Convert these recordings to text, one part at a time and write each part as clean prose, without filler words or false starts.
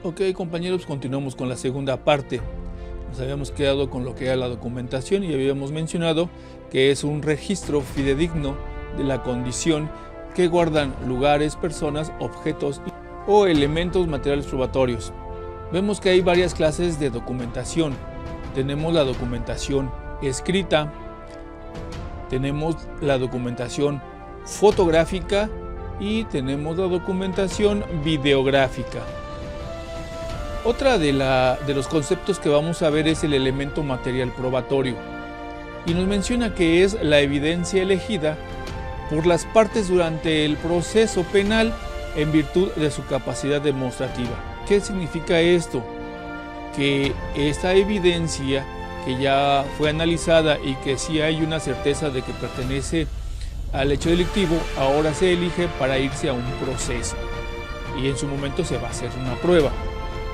Ok, compañeros, continuamos con la segunda parte. Nos habíamos quedado con lo que era la documentación y habíamos mencionado que es un registro fidedigno de la condición que guardan lugares, personas, objetos o elementos materiales probatorios. Vemos que hay varias clases de documentación. Tenemos la documentación escrita, tenemos la documentación fotográfica y tenemos la documentación videográfica. Otra de los conceptos que vamos a ver es el elemento material probatorio, y nos menciona que es la evidencia elegida por las partes durante el proceso penal en virtud de su capacidad demostrativa. ¿Qué significa esto? Que esta evidencia que ya fue analizada y que sí hay una certeza de que pertenece al hecho delictivo, ahora se elige para irse a un proceso y en su momento se va a hacer una prueba.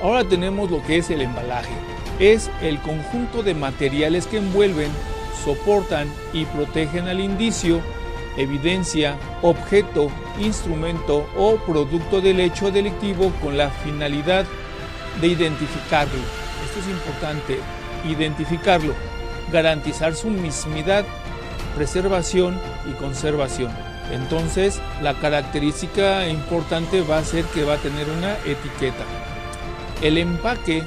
Ahora tenemos lo que es el embalaje. Es el conjunto de materiales que envuelven, soportan y protegen al indicio, evidencia, objeto, instrumento o producto del hecho delictivo con la finalidad de identificarlo. Esto es importante, identificarlo, garantizar su mismidad, preservación y conservación. Entonces, la característica importante va a ser que va a tener una etiqueta. El empaque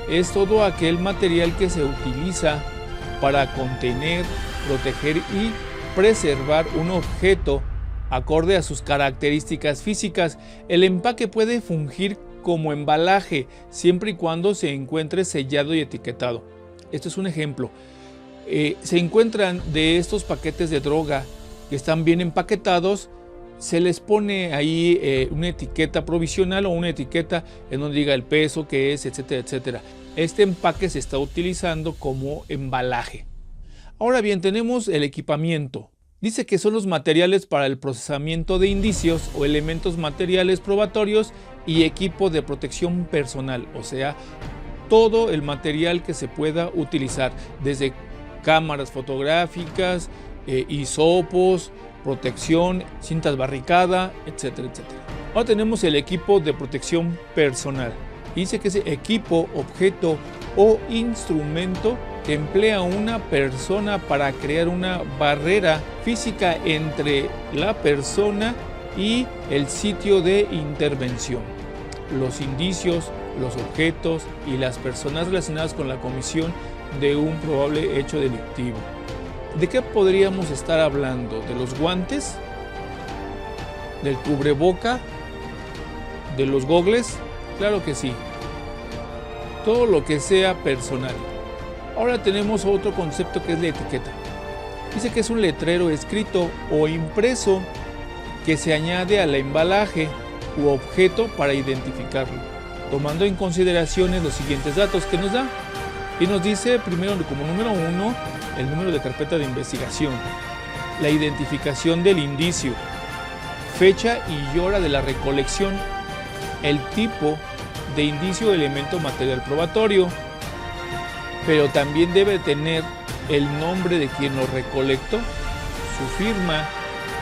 es todo aquel material que se utiliza para contener, proteger y preservar un objeto acorde a sus características físicas. El empaque puede fungir como embalaje siempre y cuando se encuentre sellado y etiquetado. Esto es un ejemplo. Se encuentran de estos paquetes de droga que están bien empaquetados. Se les pone ahí una etiqueta provisional o una etiqueta en donde diga el peso, qué es, etcétera, etcétera. Este empaque se está utilizando como embalaje. Ahora bien, tenemos el equipamiento. Dice que son los materiales para el procesamiento de indicios o elementos materiales probatorios y equipo de protección personal, o sea, todo el material que se pueda utilizar, desde cámaras fotográficas, hisopos, protección, cintas barricada, etcétera, etcétera. Ahora tenemos el equipo de protección personal. Dice que es equipo, objeto o instrumento que emplea una persona para crear una barrera física entre la persona y el sitio de intervención. Los indicios, los objetos y las personas relacionadas con la comisión de un probable hecho delictivo. ¿De qué podríamos estar hablando? ¿De los guantes? ¿Del cubreboca? ¿De los gogles? Claro que sí. Todo lo que sea personal. Ahora tenemos otro concepto que es la etiqueta. Dice que es un letrero escrito o impreso que se añade al embalaje u objeto para identificarlo, tomando en consideración los siguientes datos que nos da. Y nos dice primero como número 1 el número de carpeta de investigación, la identificación del indicio, fecha y hora de la recolección, el tipo de indicio o elemento material probatorio, pero también debe tener el nombre de quien lo recolectó, su firma,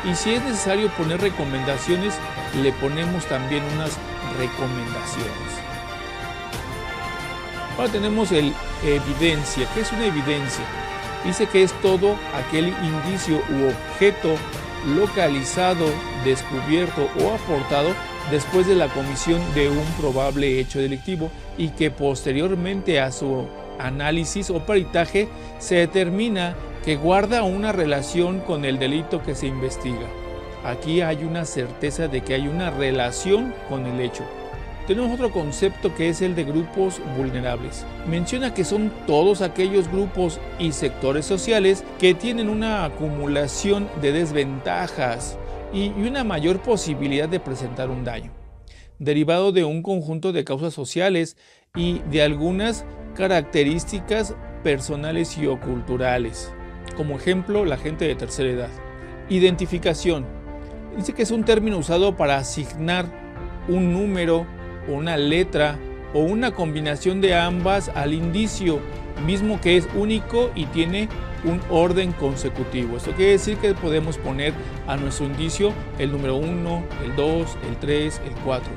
y si es necesario poner recomendaciones, le ponemos también unas recomendaciones. Ahora tenemos el evidencia. ¿Qué es una evidencia? Dice que es todo aquel indicio u objeto localizado, descubierto o aportado después de la comisión de un probable hecho delictivo y que posteriormente a su análisis o peritaje se determina que guarda una relación con el delito que se investiga. Aquí hay una certeza de que hay una relación con el hecho. Tenemos otro concepto que es el de grupos vulnerables. Menciona que son todos aquellos grupos y sectores sociales que tienen una acumulación de desventajas y una mayor posibilidad de presentar un daño, derivado de un conjunto de causas sociales y de algunas características personales y o culturales. Como ejemplo, la gente de tercera edad. Identificación. Dice que es un término usado para asignar un número, una letra o una combinación de ambas al indicio, mismo que es único y tiene un orden consecutivo. Esto quiere decir que podemos poner a nuestro indicio el número 1, el 2, el 3, el 4.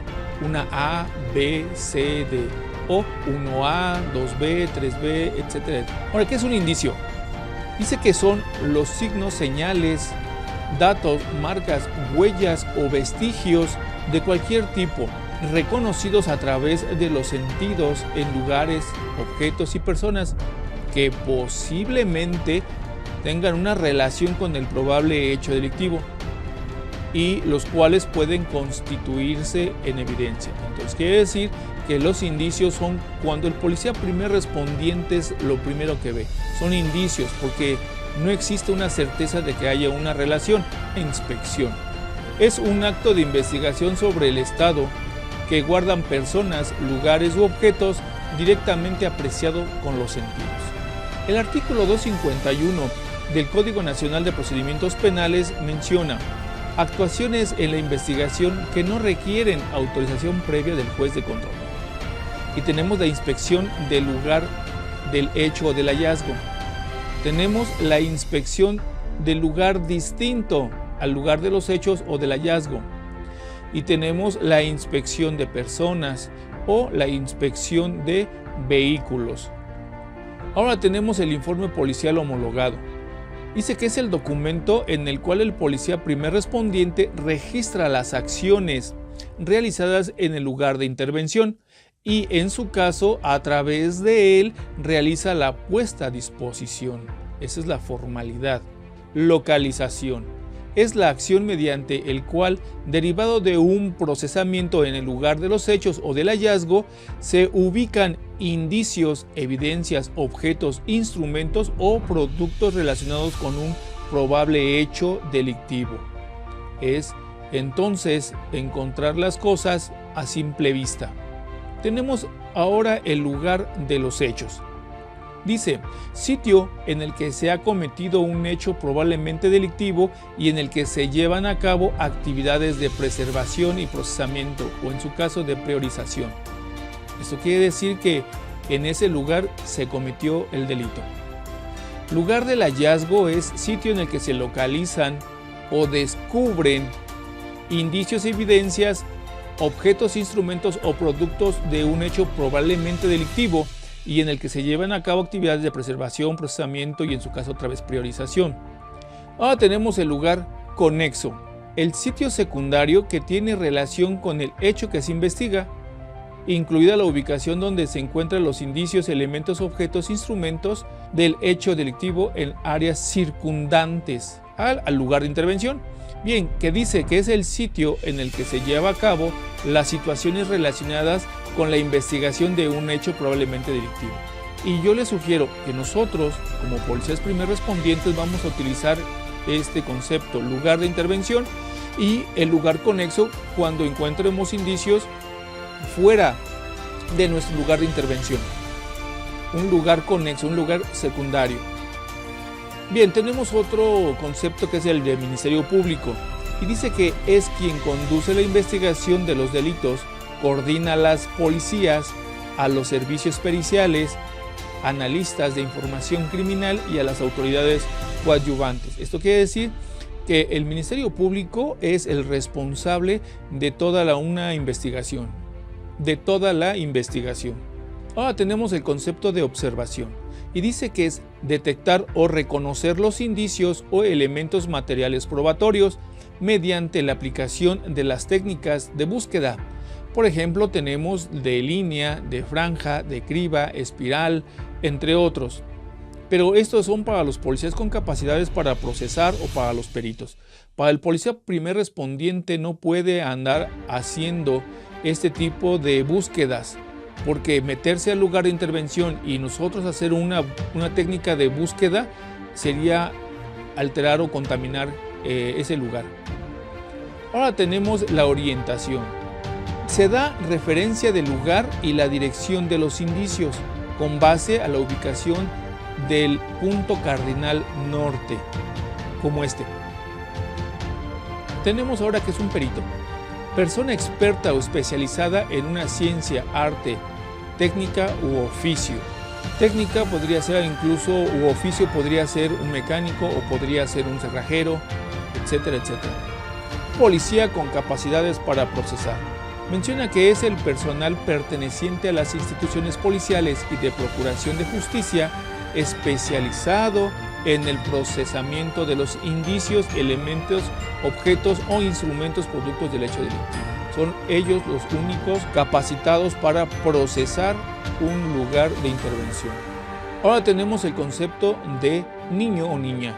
una A, B, C, D, o 1A, 2B, 3B, etc. Ahora, ¿qué es un indicio? Dice que son los signos, señales, datos, marcas, huellas o vestigios de cualquier tipo, reconocidos a través de los sentidos en lugares, objetos y personas que posiblemente tengan una relación con el probable hecho delictivo y los cuales pueden constituirse en evidencia. Entonces quiere decir que los indicios son cuando el policía primer respondiente es lo primero que ve. Son indicios porque no existe una certeza de que haya una relación. Inspección es un acto de investigación sobre el estado que guardan personas, lugares u objetos directamente apreciado con los sentidos. El artículo 251 del Código Nacional de Procedimientos Penales menciona actuaciones en la investigación que no requieren autorización previa del juez de control. Y tenemos la inspección del lugar del hecho o del hallazgo. Tenemos la inspección del lugar distinto al lugar de los hechos o del hallazgo. Y tenemos la inspección de personas o la inspección de vehículos. Ahora tenemos el informe policial homologado. Dice que es el documento en el cual el policía primer respondiente registra las acciones realizadas en el lugar de intervención y, en su caso, a través de él realiza la puesta a disposición. Esa es la formalidad. Localización es la acción mediante el cual, derivado de un procesamiento en el lugar de los hechos o del hallazgo, se ubican indicios, evidencias, objetos, instrumentos o productos relacionados con un probable hecho delictivo. Es entonces encontrar las cosas a simple vista. Tenemos ahora el lugar de los hechos. Dice, sitio en el que se ha cometido un hecho probablemente delictivo y en el que se llevan a cabo actividades de preservación y procesamiento, o en su caso de priorización. Esto quiere decir que en ese lugar se cometió el delito. Lugar del hallazgo es sitio en el que se localizan o descubren indicios, evidencias, objetos, instrumentos o productos de un hecho probablemente delictivo y en el que se llevan a cabo actividades de preservación, procesamiento y, en su caso, otra vez priorización. Ahora tenemos el lugar conexo, el sitio secundario que tiene relación con el hecho que se investiga, incluida la ubicación donde se encuentran los indicios, elementos, objetos, instrumentos del hecho delictivo en áreas circundantes al lugar de intervención. Bien, que dice que es el sitio en el que se lleva a cabo las situaciones relacionadas con la investigación de un hecho probablemente delictivo. Y yo les sugiero que nosotros, como policías primer respondientes, vamos a utilizar este concepto, lugar de intervención, y el lugar conexo cuando encontremos indicios fuera de nuestro lugar de intervención. Un lugar conexo, un lugar secundario. Bien, tenemos otro concepto que es el del Ministerio Público y dice que es quien conduce la investigación de los delitos, coordina a las policías, a los servicios periciales, analistas de información criminal y a las autoridades coadyuvantes. Esto quiere decir que el Ministerio Público es el responsable de toda una investigación, Ahora tenemos el concepto de observación y dice que es detectar o reconocer los indicios o elementos materiales probatorios mediante la aplicación de las técnicas de búsqueda. Por ejemplo, tenemos de línea, de franja, de criba, espiral, entre otros. Pero estos son para los policías con capacidades para procesar o para los peritos. Para el policía primer respondiente no puede andar haciendo este tipo de búsquedas, porque meterse al lugar de intervención y nosotros hacer una técnica de búsqueda sería alterar o contaminar ese lugar. Ahora tenemos la orientación. Se da referencia del lugar y la dirección de los indicios con base a la ubicación del punto cardinal norte, como este. Tenemos ahora que es un perito. Persona experta o especializada en una ciencia, arte, técnica u oficio. Técnica podría ser incluso, u oficio podría ser un mecánico o podría ser un cerrajero, etcétera, etcétera. Policía con capacidades para procesar. Menciona que es el personal perteneciente a las instituciones policiales y de procuración de justicia especializado en el procesamiento de los indicios, elementos, objetos o instrumentos productos del hecho delictivo. Son ellos los únicos capacitados para procesar un lugar de intervención. Ahora tenemos el concepto de niño o niña.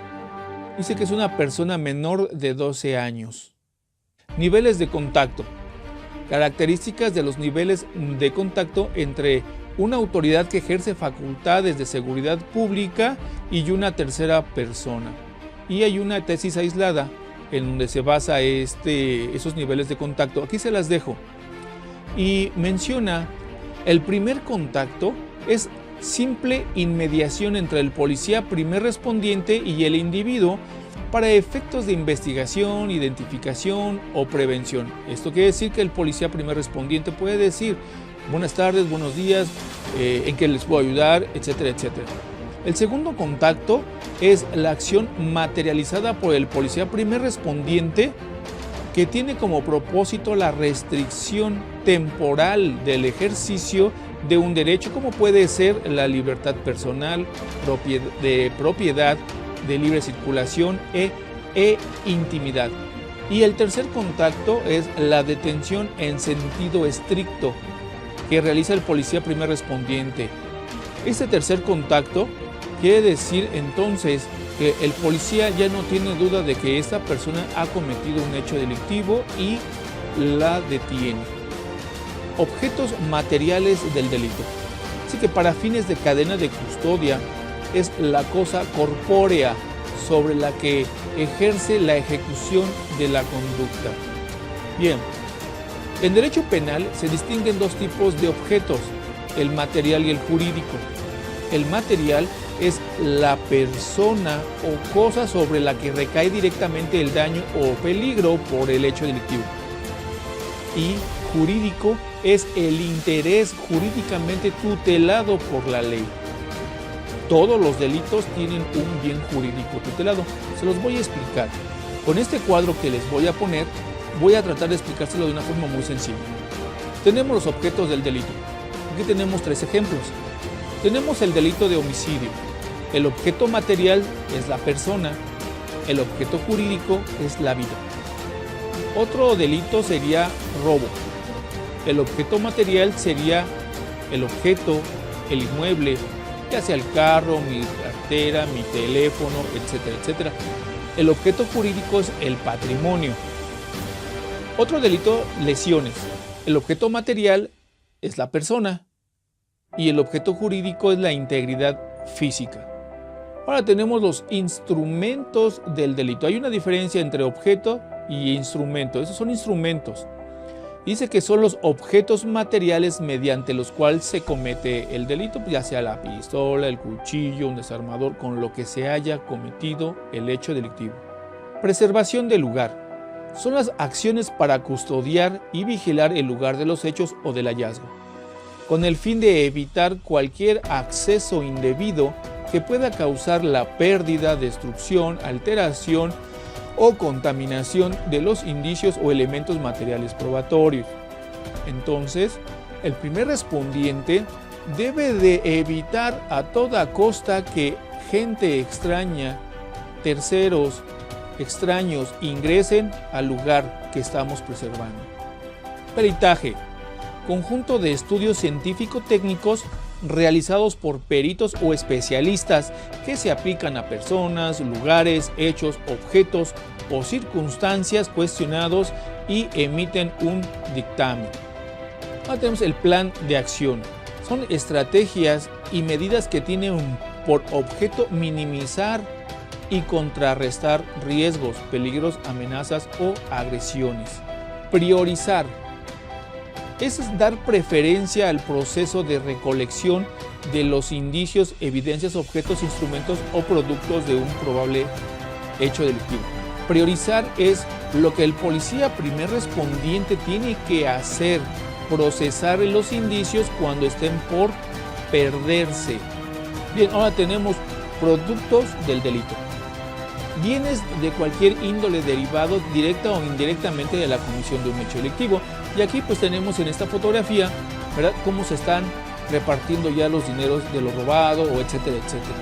Dice que es una persona menor de 12 años. Niveles de contacto. Características de los niveles de contacto entre una autoridad que ejerce facultades de seguridad pública y una tercera persona. Y hay una tesis aislada en donde se basa esos niveles de contacto. Aquí se las dejo. Y menciona, el primer contacto es simple inmediación entre el policía primer respondiente y el individuo para efectos de investigación, identificación o prevención. Esto quiere decir que el policía primer respondiente puede decir buenas tardes, buenos días, en qué les puedo ayudar, etcétera, etcétera. El segundo contacto es la acción materializada por el policía primer respondiente que tiene como propósito la restricción temporal del ejercicio de un derecho como puede ser la libertad personal, de propiedad, de libre circulación e intimidad. Y el tercer contacto es la detención en sentido estricto que realiza el policía primer respondiente. Este tercer contacto quiere decir entonces que el policía ya no tiene duda de que esta persona ha cometido un hecho delictivo y la detiene. Objetos materiales del delito. Así que para fines de cadena de custodia es la cosa corpórea sobre la que ejerce la ejecución de la conducta. Bien, en derecho penal se distinguen dos tipos de objetos, el material y el jurídico. El material es la persona o cosa sobre la que recae directamente el daño o peligro por el hecho delictivo. Y jurídico es el interés jurídicamente tutelado por la ley. Todos los delitos tienen un bien jurídico tutelado. Se los voy a explicar. Con este cuadro que les voy a poner, voy a tratar de explicárselo de una forma muy sencilla. Tenemos los objetos del delito. Aquí tenemos 3 ejemplos. Tenemos el delito de homicidio. El objeto material es la persona. El objeto jurídico es la vida. Otro delito sería robo. El objeto material sería el objeto, el inmueble, ya sea el carro, mi cartera, mi teléfono, etcétera, etcétera. El objeto jurídico es el patrimonio. Otro delito, lesiones. El objeto material es la persona y el objeto jurídico es la integridad física. Ahora tenemos los instrumentos del delito. Hay una diferencia entre objeto y instrumento. Esos son instrumentos. Dice que son los objetos materiales mediante los cuales se comete el delito, ya sea la pistola, el cuchillo, un desarmador, con lo que se haya cometido el hecho delictivo. Preservación del lugar. Son las acciones para custodiar y vigilar el lugar de los hechos o del hallazgo, con el fin de evitar cualquier acceso indebido que pueda causar la pérdida, destrucción, alteración o contaminación de los indicios o elementos materiales probatorios. Entonces, el primer respondiente debe de evitar a toda costa que gente extraña, terceros extraños, ingresen al lugar que estamos preservando. Peritaje. Conjunto de estudios científico-técnicos realizados por peritos o especialistas que se aplican a personas, lugares, hechos, objetos o circunstancias cuestionados y emiten un dictamen. Ahora tenemos el plan de acción. Son estrategias y medidas que tienen por objeto minimizar y contrarrestar riesgos, peligros, amenazas o agresiones. Priorizar. Es dar preferencia al proceso de recolección de los indicios, evidencias, objetos, instrumentos o productos de un probable hecho delictivo. Priorizar es lo que el policía primer respondiente tiene que hacer, procesar los indicios cuando estén por perderse. Bien, ahora tenemos productos del delito. bienes de cualquier índole derivado directa o indirectamente de la comisión de un hecho delictivo. Y aquí pues tenemos en esta fotografía, ¿verdad?, cómo se están repartiendo ya los dineros de lo robado, o etcétera, etcétera.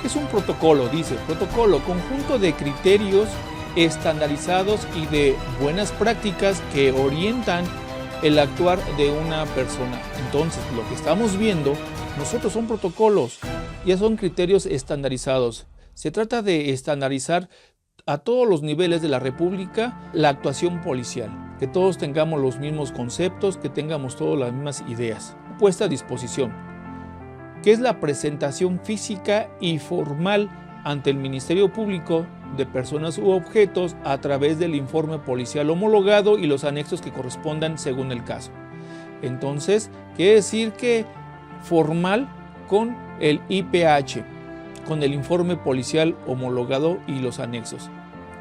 Es un protocolo, dice, protocolo, conjunto de criterios estandarizados y de buenas prácticas que orientan el actuar de una persona. Entonces, lo que estamos viendo nosotros son protocolos, ya son criterios estandarizados. Se trata de estandarizar a todos los niveles de la República la actuación policial, que todos tengamos los mismos conceptos, que tengamos todas las mismas ideas. Puesta a disposición, que es la presentación física y formal ante el Ministerio Público de personas u objetos a través del informe policial homologado y los anexos que correspondan según el caso. Entonces, quiere decir que formal con el IPH, con el informe policial homologado y los anexos.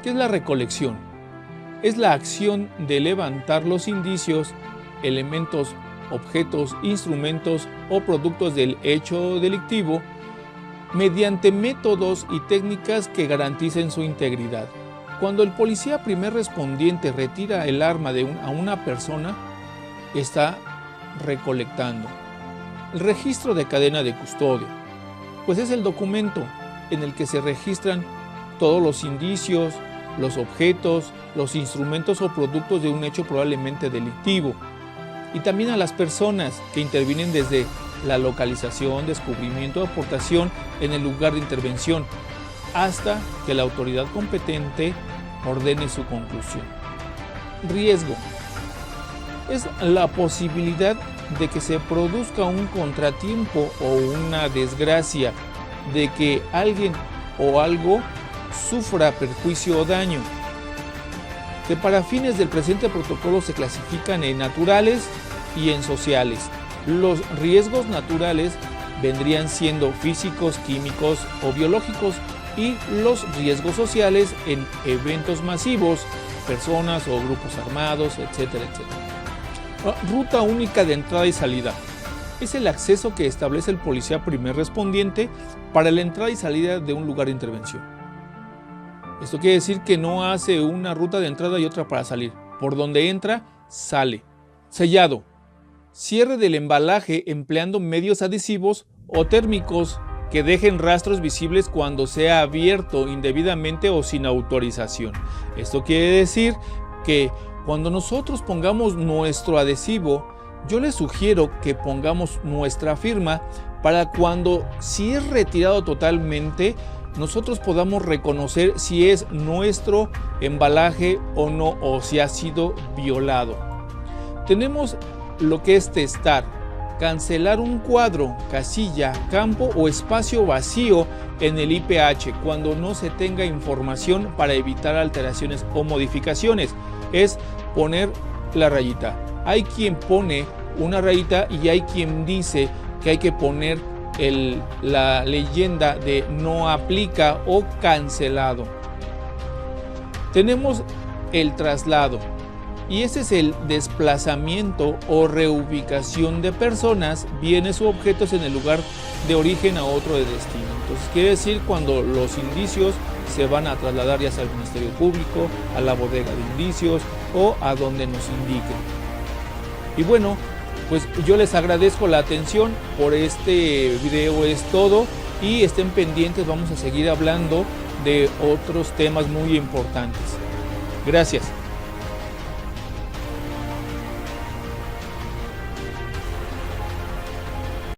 ¿Qué es la recolección? Es la acción de levantar los indicios, elementos, objetos, instrumentos o productos del hecho delictivo mediante métodos y técnicas que garanticen su integridad. Cuando el policía primer respondiente retira el arma a una persona, está recolectando. El registro de cadena de custodia, pues es el documento en el que se registran todos los indicios, los objetos, los instrumentos o productos de un hecho probablemente delictivo, y también a las personas que intervienen desde la localización, descubrimiento, aportación en el lugar de intervención, hasta que la autoridad competente ordene su conclusión. Riesgo. Es la posibilidad de que se produzca un contratiempo o una desgracia, de que alguien o algo sufra perjuicio o daño, que para fines del presente protocolo se clasifican en naturales y en sociales. Los riesgos naturales vendrían siendo físicos, químicos o biológicos, y los riesgos sociales en eventos masivos, personas o grupos armados, etcétera, etcétera. Ruta única de entrada y salida. Es el acceso que establece el policía primer respondiente para la entrada y salida de un lugar de intervención. Esto quiere decir que no hace una ruta de entrada y otra para salir. Por donde entra, sale. Sellado. Cierre del embalaje empleando medios adhesivos o térmicos que dejen rastros visibles cuando sea abierto indebidamente o sin autorización. Esto quiere decir que cuando nosotros pongamos nuestro adhesivo, yo les sugiero que pongamos nuestra firma para cuando, si es retirado totalmente, nosotros podamos reconocer si es nuestro embalaje o no, o si ha sido violado. Tenemos lo que es testar, cancelar un cuadro, casilla, campo o espacio vacío en el IPH cuando no se tenga información para evitar alteraciones o modificaciones. Es poner la rayita. Hay quien pone una rayita y hay quien dice que hay que poner la leyenda de no aplica o cancelado. Tenemos el traslado, y ese es el desplazamiento o reubicación de personas, bienes u objetos en el lugar de origen a otro de destino. Entonces quiere decir cuando los indicios se van a trasladar ya sea al Ministerio Público, a la bodega de indicios o a donde nos indiquen. Y bueno, pues yo les agradezco la atención. Por este video es todo, y estén pendientes, vamos a seguir hablando de otros temas muy importantes. Gracias.